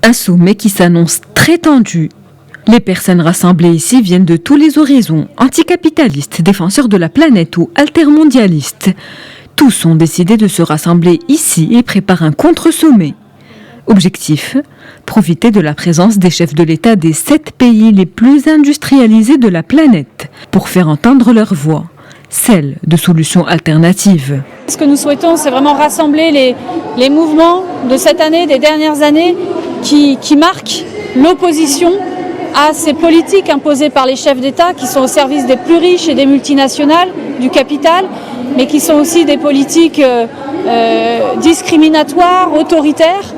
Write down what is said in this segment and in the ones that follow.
Un sommet qui s'annonce très tendu. Les personnes rassemblées ici viennent de tous les horizons, anticapitalistes, défenseurs de la planète ou altermondialistes. Tous ont décidé de se rassembler ici et préparent un contre-sommet. Objectif, profiter de la présence des chefs de l'État des 7 pays les plus industrialisés de la planète pour faire entendre leur voix, celle de solutions alternatives. Ce que nous souhaitons, c'est vraiment rassembler les mouvements de cette année, des dernières années, qui marquent l'opposition à ces politiques imposées par les chefs d'État qui sont au service des plus riches et des multinationales, du capital, mais qui sont aussi des politiques discriminatoires, autoritaires.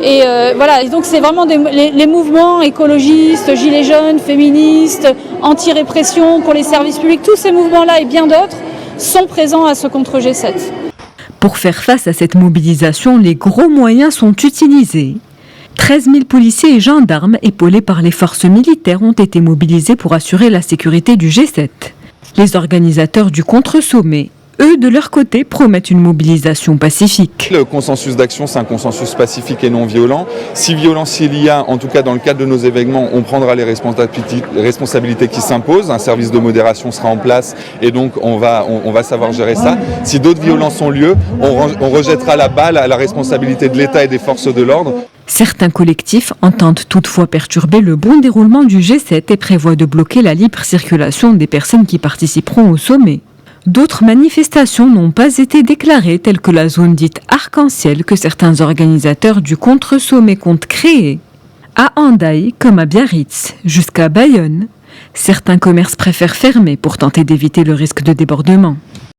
Et voilà, et donc c'est vraiment les mouvements écologistes, gilets jaunes, féministes, anti-répression pour les services publics, tous ces mouvements-là et bien d'autres sont présents à ce contre G7. Pour faire face à cette mobilisation, les gros moyens sont utilisés. 13 000 policiers et gendarmes, épaulés par les forces militaires, ont été mobilisés pour assurer la sécurité du G7. Les organisateurs du contre-sommet, eux, de leur côté, promettent une mobilisation pacifique. Le consensus d'action, c'est un consensus pacifique et non violent. Si violence il y a, en tout cas dans le cadre de nos événements, on prendra les responsabilités qui s'imposent. Un service de modération sera en place et donc on va savoir gérer ça. Si d'autres violences ont lieu, on rejettera la balle à la responsabilité de l'État et des forces de l'ordre. Certains collectifs entendent toutefois perturber le bon déroulement du G7 et prévoient de bloquer la libre circulation des personnes qui participeront au sommet. D'autres manifestations n'ont pas été déclarées, telles que la zone dite arc-en-ciel que certains organisateurs du contre-sommet comptent créer. À Hendaye, comme à Biarritz, jusqu'à Bayonne, certains commerces préfèrent fermer pour tenter d'éviter le risque de débordement.